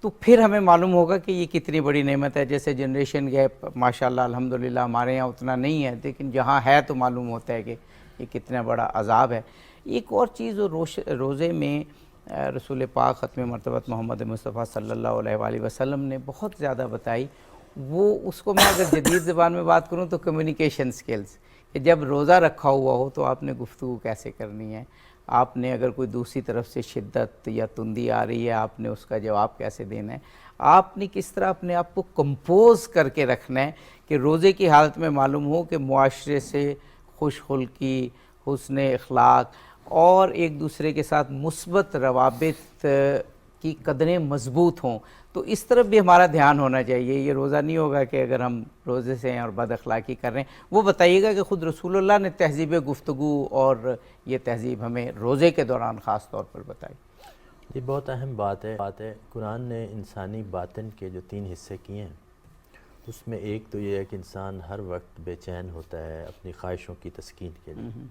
تو پھر ہمیں معلوم ہوگا کہ یہ کتنی بڑی نعمت ہے. جیسے جنریشن گیپ ماشاءاللہ الحمدللہ ہمارے یہاں اتنا نہیں ہے، لیکن جہاں ہے تو معلوم ہوتا ہے کہ یہ کتنا بڑا عذاب ہے. ایک اور چیز روزے میں رسول پاک ختم مرتبت محمد مصطفیٰ صلی اللہ علیہ وآلہ وسلم نے بہت زیادہ بتائی، وہ اس کو میں اگر جدید زبان میں بات کروں تو کمیونیکیشن سکلز، کہ جب روزہ رکھا ہوا ہو تو آپ نے گفتگو کیسے کرنی ہے، آپ نے اگر کوئی دوسری طرف سے شدت یا تندی آ رہی ہے آپ نے اس کا جواب کیسے دینا ہے، آپ نے کس طرح اپنے آپ کو کمپوز کر کے رکھنا ہے کہ روزے کی حالت میں معلوم ہو کہ معاشرے سے خوش خلقی، حسن اخلاق اور ایک دوسرے کے ساتھ مثبت روابط کی قدریں مضبوط ہوں. تو اس طرف بھی ہمارا دھیان ہونا چاہیے. یہ روزہ نہیں ہوگا کہ اگر ہم روزے سے ہیں اور بد اخلاقی کر رہے ہیں. وہ بتائیے گا کہ خود رسول اللہ نے تہذیب گفتگو اور یہ تہذیب ہمیں روزے کے دوران خاص طور پر بتائی. یہ بہت اہم بات ہے. قرآن نے انسانی باطن کے جو 3 حصے کیے ہیں اس میں ایک تو یہ ہے کہ انسان ہر وقت بے چین ہوتا ہے اپنی خواہشوں کی تسکین کے لیے،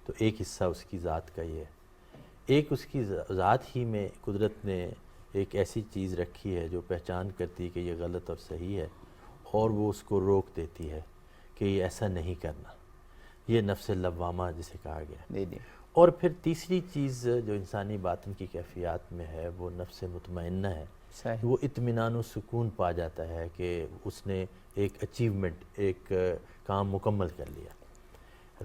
تو ایک حصہ اس کی ذات کا یہ ہے. ایک اس کی ذات ہی میں قدرت نے ایک ایسی چیز رکھی ہے جو پہچان کرتی ہے کہ یہ غلط اور صحیح ہے، اور وہ اس کو روک دیتی ہے کہ یہ ایسا نہیں کرنا. یہ نفس لوامہ جسے کہا گیا. اور پھر تیسری چیز جو انسانی باطن کی کیفیات میں ہے وہ نفس مطمئنہ ہے. وہ اطمینان و سکون پا جاتا ہے کہ اس نے ایک اچیومنٹ، ایک کام مکمل کر لیا.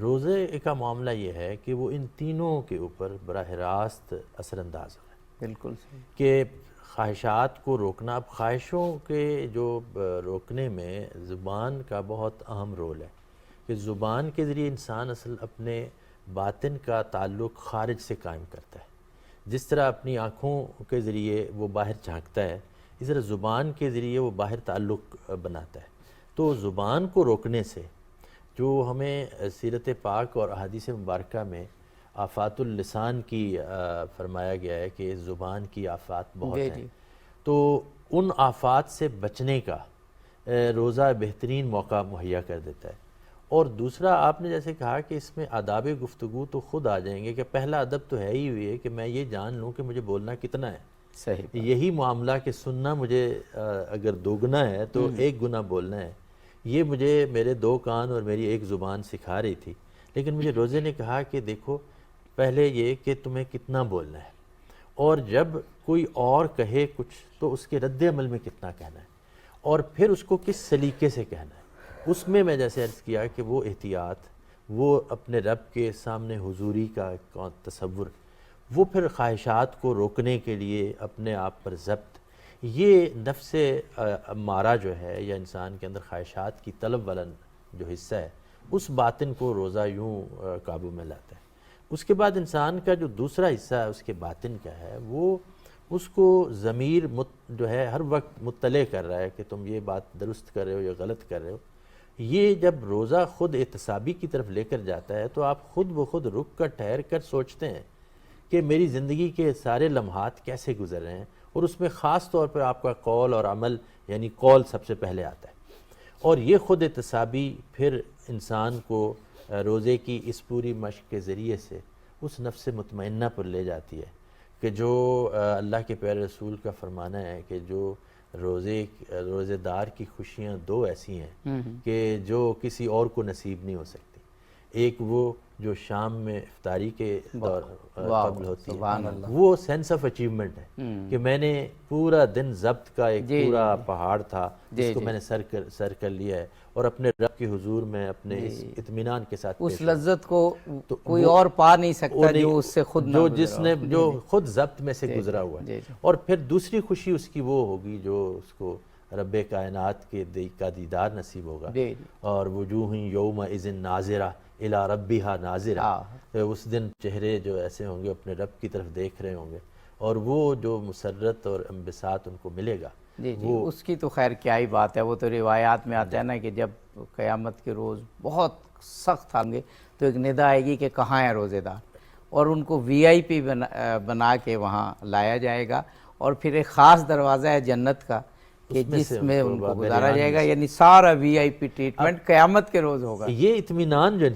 روزے کا معاملہ یہ ہے کہ وہ ان تینوں کے اوپر براہ راست اثر انداز ہو رہا ہے. بالکل صحیح. کہ خواہشات کو روکنا، اب خواہشوں کے جو روکنے میں زبان کا بہت اہم رول ہے کہ زبان کے ذریعے انسان اصل اپنے باطن کا تعلق خارج سے قائم کرتا ہے. جس طرح اپنی آنکھوں کے ذریعے وہ باہر جھانکتا ہے، اس طرح زبان کے ذریعے وہ باہر تعلق بناتا ہے. تو زبان کو روکنے سے جو ہمیں سیرت پاک اور احادیث مبارکہ میں آفات اللسان کی فرمایا گیا ہے کہ زبان کی آفات بہت ہیں، تو ان آفات سے بچنے کا روزہ بہترین موقع مہیا کر دیتا ہے۔ اور دوسرا آپ نے جیسے کہا کہ اس میں آداب گفتگو تو خود آ جائیں گے کہ پہلا ادب تو ہے ہی ہوئی ہے کہ میں یہ جان لوں کہ مجھے بولنا کتنا ہے۔ صحیح، یہی معاملہ کہ سننا مجھے اگر دوگنا ہے تو ایک گنا بولنا ہے، یہ مجھے میرے 2 کان اور میری 1 زبان سکھا رہی تھی۔ لیکن مجھے روزے نے کہا کہ دیکھو پہلے یہ کہ تمہیں کتنا بولنا ہے، اور جب کوئی اور کہے کچھ تو اس کے رد عمل میں کتنا کہنا ہے، اور پھر اس کو کس سلیقے سے کہنا ہے۔ اس میں جیسے عرض کیا کہ وہ احتیاط، وہ اپنے رب کے سامنے حضوری کا تصور، وہ پھر خواہشات کو روکنے کے لیے اپنے آپ پر ضبط، یہ نفس امارہ جو ہے یا انسان کے اندر خواہشات کی طلب والا جو حصہ ہے، اس باطن کو روزہ یوں قابو میں لاتا ہے۔ اس کے بعد انسان کا جو دوسرا حصہ ہے اس کے باطن کا ہے، وہ اس کو ضمیر جو ہے ہر وقت مطلع کر رہا ہے کہ تم یہ بات درست کر رہے ہو یا غلط کر رہے ہو۔ یہ جب روزہ خود احتسابی کی طرف لے کر جاتا ہے تو آپ خود بخود رک کر ٹھہر کر سوچتے ہیں کہ میری زندگی کے سارے لمحات کیسے گزر رہے ہیں، اور اس میں خاص طور پر آپ کا قول اور عمل، یعنی قول سب سے پہلے آتا ہے۔ اور یہ خود احتسابی پھر انسان کو روزے کی اس پوری مشق کے ذریعے سے اس نفس مطمئنہ پر لے جاتی ہے کہ جو اللہ کے پیارے رسول کا فرمانا ہے کہ جو روزے دار کی خوشیاں 2 ایسی ہیں کہ جو کسی اور کو نصیب نہیں ہو سکتی۔ ایک وہ جو شام میں افطاری کے دور قبل ہوتی ہے، وہ سینس آف اچیومنٹ ہے کہ میں نے پورا دن ضبط کا ایک پورا پہاڑ تھا جس کو میں نے سر کر لیا ہے، اور اپنے رب کے حضور میں اپنے اس اطمینان کے ساتھ اس لذت کو کوئی اور پا نہیں سکتا جو اس سے خود جو خود ضبط میں سے گزرا ہوا ہے۔ اور پھر دوسری خوشی اس کی وہ ہوگی جو اس کو رب کائنات کا دیدار نصیب ہوگا، اور وجوہ یومئذ ناظرہ الی ربہا ناظرہ، اس دن چہرے جو ایسے ہوں گے اپنے رب کی طرف دیکھ رہے ہوں گے، اور وہ جو مسرت اور انبساط ان کو ملے گا۔ اس کی تو خیر کیا ہی بات ہے، وہ تو روایات میں آتا ہے نا کہ جب قیامت کے روز بہت سخت آئیں گے تو ایک ندا آئے گی کہ کہاں ہیں روزے دار، اور ان کو VIP بنا کے وہاں لایا جائے گا، اور پھر ایک خاص دروازہ ہے جنت کا کہ جس میں ان کو گزارا جائے گا، یعنی سارا VIP ٹریٹمنٹ قیامت کے روز ہوگا۔ یہ اطمینان جو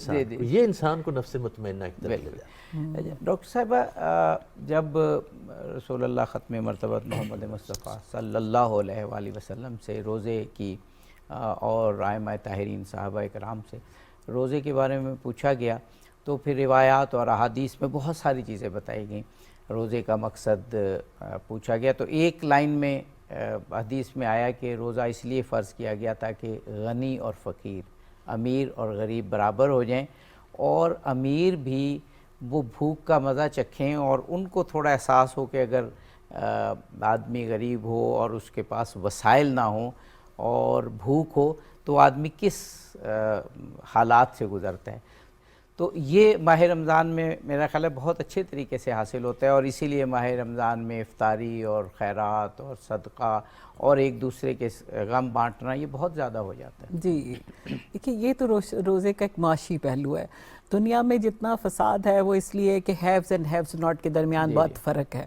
انسان کو نفس مطمئنہ کی طرف لے جائے۔ ڈاکٹر صاحبہ، جب رسول اللہ ختم مرتبت محمد مصطفیٰ صلی اللہ علیہ وآلہ وسلم سے روزے کی اور ائمہ طاہرین صحابہ کرام سے روزے کے بارے میں پوچھا گیا تو پھر روایات اور احادیث میں بہت ساری چیزیں بتائی گئیں۔ روزے کا مقصد پوچھا گیا تو ایک لائن میں حدیث میں آیا کہ روزہ اس لیے فرض کیا گیا تاکہ غنی اور فقیر، امیر اور غریب برابر ہو جائیں، اور امیر بھی وہ بھوک کا مزہ چکھیں، اور ان کو تھوڑا احساس ہو کہ اگر آدمی غریب ہو اور اس کے پاس وسائل نہ ہوں اور بھوک ہو تو آدمی کس حالات سے گزرتا ہے۔ تو یہ ماہ رمضان میں میرا خیال ہے بہت اچھے طریقے سے حاصل ہوتا ہے، اور اسی لیے ماہ رمضان میں افطاری اور خیرات اور صدقہ اور ایک دوسرے کے غم بانٹنا یہ بہت زیادہ ہو جاتا ہے۔ جی دیکھیے، یہ تو روزے کا ایک معاشی پہلو ہے۔ دنیا میں جتنا فساد ہے وہ اس لیے کہ ہیوز اینڈ ہیوز ناٹ کے درمیان بہت فرق ہے،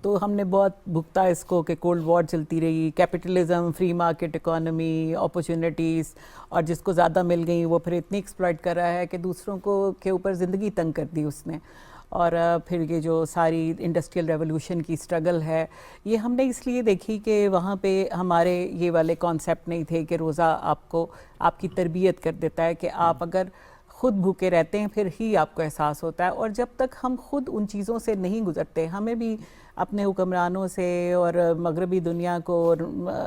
تو ہم نے بہت بھگتا اس کو کہ کولڈ وار چلتی رہی، capitalism, free market economy, opportunities, اور جس کو زیادہ مل گئی وہ پھر اتنی ایکسپلائٹ کر رہا ہے کہ دوسروں کو کے اوپر زندگی تنگ کر دی اس نے۔ اور پھر یہ جو ساری انڈسٹریل ریولوشن کی سٹرگل ہے، یہ ہم نے اس لیے دیکھی کہ وہاں پہ ہمارے یہ والے کانسیپٹ نہیں تھے کہ روزہ آپ کی تربیت کر دیتا ہے کہ آپ اگر خود بھوکے رہتے ہیں پھر ہی آپ کو احساس ہوتا ہے، اور جب تک ہم خود ان چیزوں سے نہیں گزرتے، ہمیں بھی اپنے حکمرانوں سے اور مغربی دنیا کو اور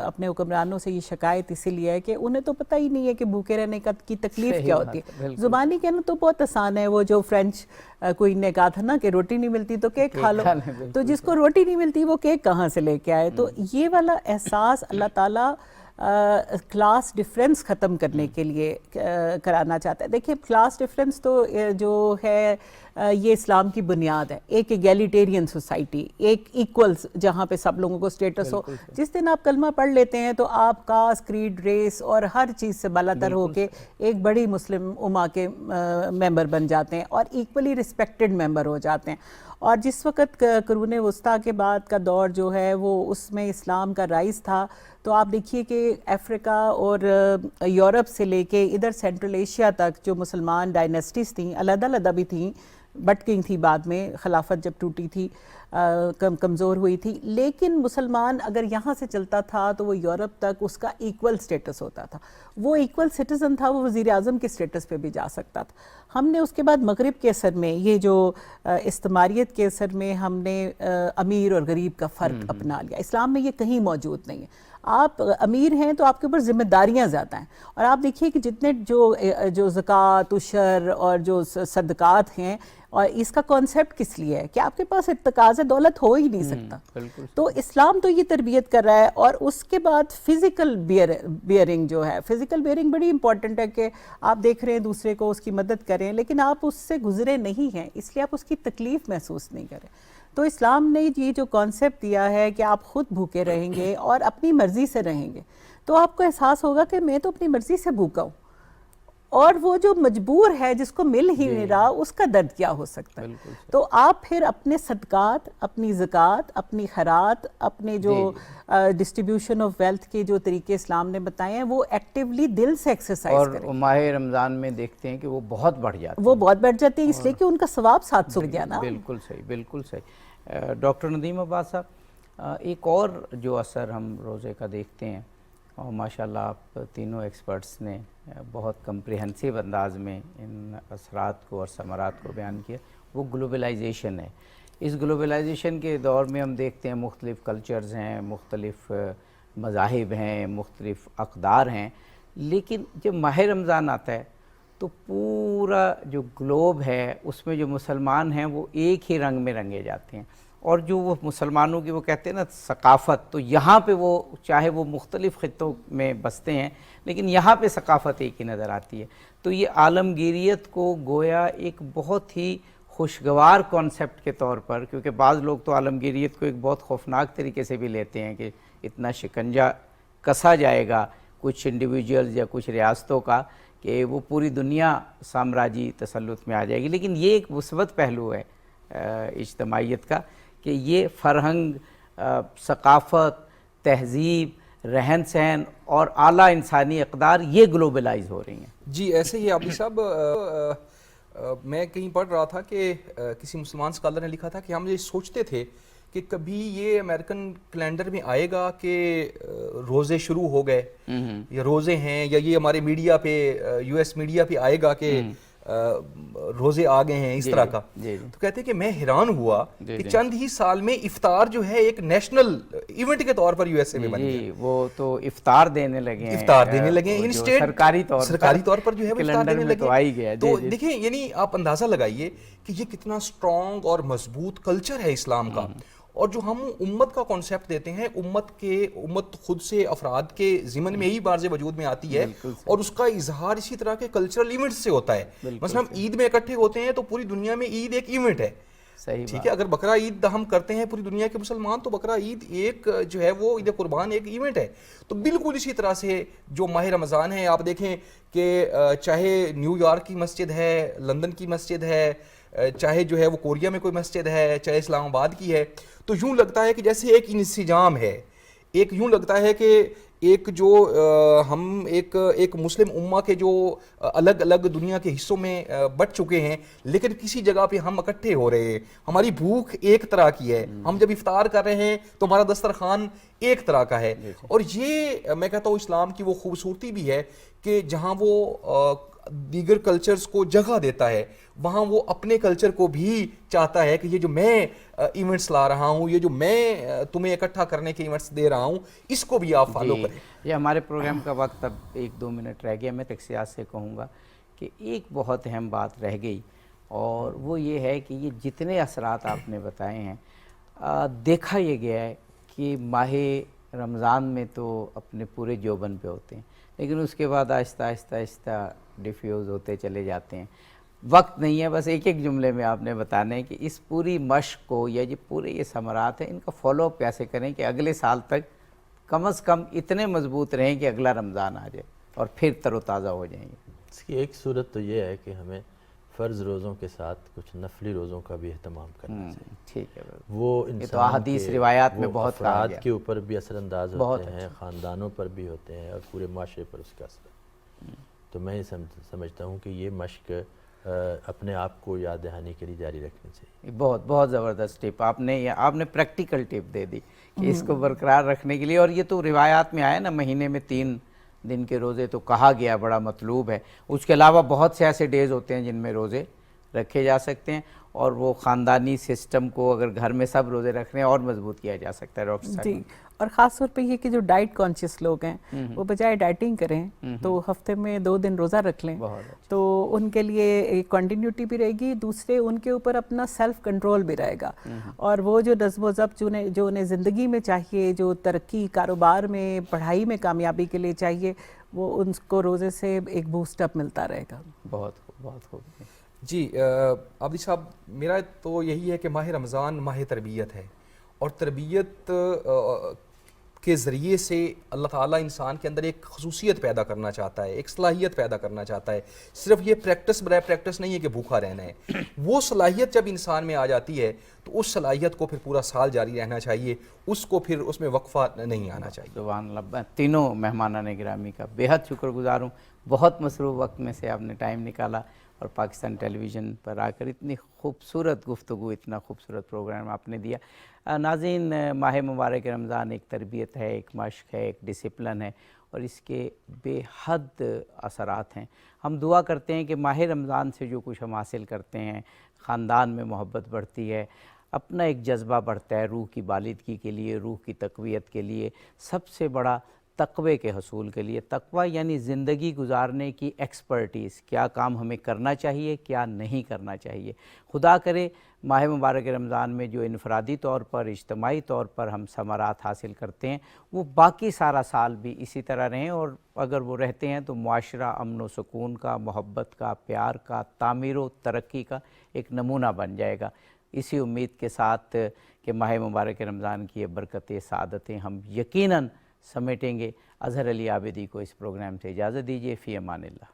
اپنے حکمرانوں سے یہ شکایت اسی لیے ہے کہ انہیں تو پتہ ہی نہیں ہے کہ بھوکے رہنے کی تکلیف کیا ہوتی ہے۔ زبانی کہنا تو بہت آسان ہے، وہ جو فرینچ کوئین نے کہا تھا نا کہ روٹی نہیں ملتی تو کیک کھا لو، تو جس کو روٹی نہیں ملتی وہ کیک کہاں سے لے کے آئے۔ تو یہ والا احساس اللہ تعالیٰ کلاس ڈفرینس ختم کرنے کے لیے کرانا چاہتا ہے۔ دیکھیں، کلاس ڈفرینس تو جو ہے یہ اسلام کی بنیاد ہے، ایک ایگیلیٹیرین سوسائٹی، ایک ایکولز جہاں پہ سب لوگوں کو سٹیٹس ہو۔ جس دن آپ کلمہ پڑھ لیتے ہیں تو آپ کاسٹ، کریڈ، ریس اور ہر چیز سے بالاتر ہو کے ایک بڑی مسلم امہ کے ممبر بن جاتے ہیں اور ایکولی رسپیکٹڈ ممبر ہو جاتے ہیں۔ اور جس وقت قرون وسطیٰ کے بعد کا دور جو ہے وہ اس میں اسلام کا رائز تھا، تو آپ دیکھیے کہ افریقہ اور یورپ سے لے کے ادھر سینٹرل ایشیا تک جو مسلمان ڈائنیسٹیز تھیں، علیحدہ علیحدہ بھی تھیں، بٹ گئی تھی بعد میں، خلافت جب ٹوٹی تھی، کمزور ہوئی تھی، لیکن مسلمان اگر یہاں سے چلتا تھا تو وہ یورپ تک اس کا ایکول سٹیٹس ہوتا تھا، وہ ایکول سٹیزن تھا، وہ وزیر اعظم کے سٹیٹس پہ بھی جا سکتا تھا۔ ہم نے اس کے بعد مغرب کے اثر میں، یہ جو استعماریت کے اثر میں، ہم نے امیر اور غریب کا فرق اپنا لیا۔ اسلام میں یہ کہیں موجود نہیں ہے۔ آپ امیر ہیں تو آپ کے اوپر ذمہ داریاں زیادہ ہیں، اور آپ دیکھیے کہ جتنے جو زکوٰۃ، عشر اور جو صدقات ہیں، اور اس کا کانسیپٹ کس لیے ہے کہ آپ کے پاس ارتکاز دولت ہو ہی نہیں سکتا۔ تو اسلام تو یہ تربیت کر رہا ہے، اور اس کے بعد فزیکل بیئرنگ جو ہے، فزیکل بیئرنگ بڑی امپورٹنٹ ہے کہ آپ دیکھ رہے ہیں دوسرے کو، اس کی مدد کریں، لیکن آپ اس سے گزرے نہیں ہیں، اس لیے آپ اس کی تکلیف محسوس نہیں کریں۔ تو اسلام نے یہ جو کانسیپٹ دیا ہے کہ آپ خود بھوکے رہیں گے اور اپنی مرضی سے رہیں گے، تو آپ کو احساس ہوگا کہ میں تو اپنی مرضی سے بھوکا ہوں، اور وہ جو مجبور ہے جس کو مل ہی نہیں رہا، اس کا درد کیا ہو سکتا ہے۔ تو آپ پھر اپنے صدقات، اپنی زکوٰۃ، اپنی خیرات، اپنے جو ڈسٹریبیوشن آف ویلتھ کے جو طریقے اسلام نے بتائے ہیں، وہ ایکٹیولی دل سے ایکسرسائز کریں۔ اور ماہ رمضان میں دیکھتے ہیں کہ وہ بہت بڑھ جاتے ہیں، وہ بہت بڑھ جاتے ہیں، اس لیے کہ ان کا ثواب 700 گیا نا۔ بالکل صحیح، بالکل صحیح۔ ڈاکٹر ندیم عباس صاحب، ایک اور جو اثر ہم روزے کا دیکھتے ہیں، اور ماشاءاللہ آپ تینوں ایکسپرٹس نے بہت کمپریہنسو انداز میں ان اثرات کو اور ثمرات کو بیان کیا، وہ گلوبلائزیشن ہے۔ اس گلوبلائزیشن کے دور میں ہم دیکھتے ہیں مختلف کلچرز ہیں، مختلف مذاہب ہیں، مختلف اقدار ہیں، لیکن جب ماہ رمضان آتا ہے تو پورا جو گلوب ہے اس میں جو مسلمان ہیں وہ ایک ہی رنگ میں رنگے جاتے ہیں، اور جو وہ مسلمانوں کی وہ کہتے ہیں نا ثقافت، تو یہاں پہ وہ چاہے وہ مختلف خطوں میں بستے ہیں لیکن یہاں پہ ثقافت ایک ہی نظر آتی ہے۔ تو یہ عالمگیریت کو گویا ایک بہت ہی خوشگوار کانسیپٹ کے طور پر، کیونکہ بعض لوگ تو عالمگیریت کو ایک بہت خوفناک طریقے سے بھی لیتے ہیں کہ اتنا شکنجہ کسا جائے گا کچھ انڈیویجولز یا کچھ ریاستوں کا کہ وہ پوری دنیا سامراجی تسلط میں آ جائے گی، لیکن یہ ایک مثبت پہلو ہے اجتماعیت کا کہ یہ فرہنگ، ثقافت، تہذیب، رہن سہن اور اعلیٰ انسانی اقدار یہ گلوبلائز ہو رہی ہیں۔ جی ایسے ہی عابد صاحب، میں کہیں پڑھ رہا تھا کہ کسی مسلمان اسکالر نے لکھا تھا کہ ہم یہ سوچتے تھے کہ کبھی یہ امریکن کیلنڈر میں آئے گا کہ روزے شروع ہو گئے یا روزے ہیں، یا یہ ہمارے میڈیا پہ، یو ایس میڈیا پہ آئے گا کہ روزے آ گئے ہیں، اس طرح کا۔ تو کہتے ہیں کہ میں حیران ہوا کہ چند ہی سال میں افطار جو ہے ایک نیشنل ایونٹ کے طور پر یو ایس اے میں بن گیا۔ وہ تو افطار دینے لگے ہیں، افطار دینے لگے ہیں، سرکاری طور پر جو ہے وہ افطار دینے لگے تو آئی گیا۔ تو دیکھیں، یعنی آپ اندازہ لگائیے کہ یہ کتنا سٹرونگ اور مضبوط کلچر ہے اسلام کا، اور جو ہم امت کا کانسیپٹ دیتے ہیں، امت خود سے افراد کے ضمن میں ہی بارز وجود میں آتی ہے، اور اس کا اظہار اسی طرح کے کلچرل ایونٹ سے ہوتا ہے۔ مثلا ہم عید میں اکٹھے ہوتے ہیں تو پوری دنیا میں عید ایک ایونٹ ہے، ٹھیک ہے۔ اگر بقرہ عید ہم کرتے ہیں پوری دنیا کے مسلمان، تو بقرہ عید ایک جو ہے وہ عید قربان ایک ایونٹ ہے۔ تو بالکل اسی طرح سے جو ماہ رمضان ہے، آپ دیکھیں کہ چاہے نیو یارک کی مسجد ہے، لندن کی مسجد ہے، چاہے جو ہے وہ کوریا میں کوئی مسجد ہے، چاہے اسلام آباد کی ہے، تو یوں لگتا ہے کہ جیسے ایک انسجام ہے، ایک یوں لگتا ہے کہ ایک جو ہم ایک مسلم امہ کے جو الگ الگ دنیا کے حصوں میں بٹ چکے ہیں، لیکن کسی جگہ پہ ہم اکٹھے ہو رہے ہیں، ہماری بھوک ایک طرح کی ہے، ہم جب افطار کر رہے ہیں تو ہمارا دسترخوان ایک طرح کا ہے۔ اور یہ میں کہتا ہوں اسلام کی وہ خوبصورتی بھی ہے کہ جہاں وہ دیگر کلچرز کو جگہ دیتا ہے، وہاں وہ اپنے کلچر کو بھی چاہتا ہے کہ یہ جو میں ایونٹس لا رہا ہوں، یہ جو میں تمہیں اکٹھا کرنے کے ایونٹس دے رہا ہوں، اس کو بھی آپ فالو کریں۔ یہ ہمارے پروگرام کا وقت اب 1-2 منٹ رہ گیا۔ میں تقسیات سے کہوں گا کہ ایک بہت اہم بات رہ گئی، اور وہ یہ ہے کہ یہ جتنے اثرات آپ نے بتائے ہیں، دیکھا یہ گیا ہے کہ ماہ رمضان میں تو اپنے پورے جوبن پہ ہوتے ہیں، لیکن اس کے بعد آہستہ آہستہ آہستہ ڈیفیوز ہوتے چلے جاتے ہیں۔ وقت نہیں ہے، بس ایک جملے میں آپ نے بتانا ہے کہ اس پوری مشق کو، یا جو پورے یہ ثمرات ہیں، ان کا فالو اپ کیسے کریں کہ اگلے سال تک کم از کم اتنے مضبوط رہیں کہ اگلا رمضان آ جائے اور پھر تر و تازہ ہو جائیں گے۔ اس کی ایک صورت تو یہ ہے کہ ہمیں فرض روزوں کے ساتھ کچھ نفلی روزوں کا بھی اہتمام کرنا چاہیے. ٹھیک ہے. وہ یہ تو انسان احادیث کے روایات میں وہ بہت کہا افراد گیا. کے اوپر بھی اثر انداز بہت ہوتے ہیں, خاندانوں پر بھی ہوتے ہیں, اور پورے معاشرے پر اس کا اثر. تو میں یہ سمجھتا ہوں کہ یہ مشق اپنے آپ کو یاد دہانی کے لیے جاری رکھنی چاہیے. بہت بہت زبردست ٹپ آپ نے پریکٹیکل ٹپ دے دی کہ اس کو برقرار رکھنے کے لیے. اور یہ تو روایات میں آیا نا, مہینے میں 3 دن کے روزے تو کہا گیا, بڑا مطلوب ہے. اس کے علاوہ بہت سے ایسے ڈیز ہوتے ہیں جن میں روزے رکھے جا سکتے ہیں, اور وہ خاندانی سسٹم کو اگر گھر میں سب روزے رکھ رہے ہیں اور مضبوط کیا جا سکتا ہے. ڈاکٹر صاحب جی, اور خاص طور پہ یہ کہ جو ڈائٹ کانشیس لوگ ہیں وہ بجائے ڈائٹنگ کریں تو ہفتے میں 2 دن روزہ رکھ لیں, تو ان کے لیے ایک کنٹینیوٹی بھی رہے گی, دوسرے ان کے اوپر اپنا سیلف کنٹرول بھی رہے گا. اور وہ جو نظم و ضبط جو انہیں زندگی میں چاہیے, جو ترقی کاروبار میں پڑھائی میں کامیابی کے لیے چاہیے, وہ ان کو روزے سے ایک بوسٹ اپ ملتا رہے گا. بہت خوب, بہت خوب. جی عابدی صاحب, میرا تو یہی ہے کہ ماہ رمضان ماہ تربیت ہے, اور تربیت کے ذریعے سے اللہ تعالیٰ انسان کے اندر ایک خصوصیت پیدا کرنا چاہتا ہے, ایک صلاحیت پیدا کرنا چاہتا ہے. صرف یہ پریکٹس برائے پریکٹس نہیں ہے کہ بھوکا رہنا ہے. وہ صلاحیت جب انسان میں آ جاتی ہے تو اس صلاحیت کو پھر پورا سال جاری رہنا چاہیے, اس کو پھر اس میں وقفہ نہیں آنا چاہیے. سبحان اللہ. میں تینوں مہمانان گرامی کا بیحد شکر گزار ہوں. بہت مصروف وقت میں سے آپ نے ٹائم نکالا اور پاکستان ٹیلی ویژن پر آ کر اتنی خوبصورت گفتگو, اتنا خوبصورت پروگرام آپ نے دیا. ناظرین, ماہ مبارک رمضان ایک تربیت ہے, ایک مشق ہے, ایک ڈسپلن ہے, اور اس کے بے حد اثرات ہیں. ہم دعا کرتے ہیں کہ ماہ رمضان سے جو کچھ ہم حاصل کرتے ہیں, خاندان میں محبت بڑھتی ہے, اپنا ایک جذبہ بڑھتا ہے روح کی بالادگی کے لیے, روح کی تقویت کے لیے, سب سے بڑا تقوی کے حصول کے لیے. تقوی یعنی زندگی گزارنے کی ایکسپرٹیز, کیا کام ہمیں کرنا چاہیے, کیا نہیں کرنا چاہیے. خدا کرے ماہ مبارک رمضان میں جو انفرادی طور پر, اجتماعی طور پر ہم ثمرات حاصل کرتے ہیں وہ باقی سارا سال بھی اسی طرح رہیں, اور اگر وہ رہتے ہیں تو معاشرہ امن و سکون کا, محبت کا, پیار کا, تعمیر و ترقی کا ایک نمونہ بن جائے گا. اسی امید کے ساتھ کہ ماہ مبارک رمضان کی یہ برکتیں, سعادتیں ہم یقیناً سمیٹیں گے. اظہر علی عابدی کو اس پروگرام سے اجازت دیجیے. فی امان اللہ.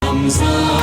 رمضان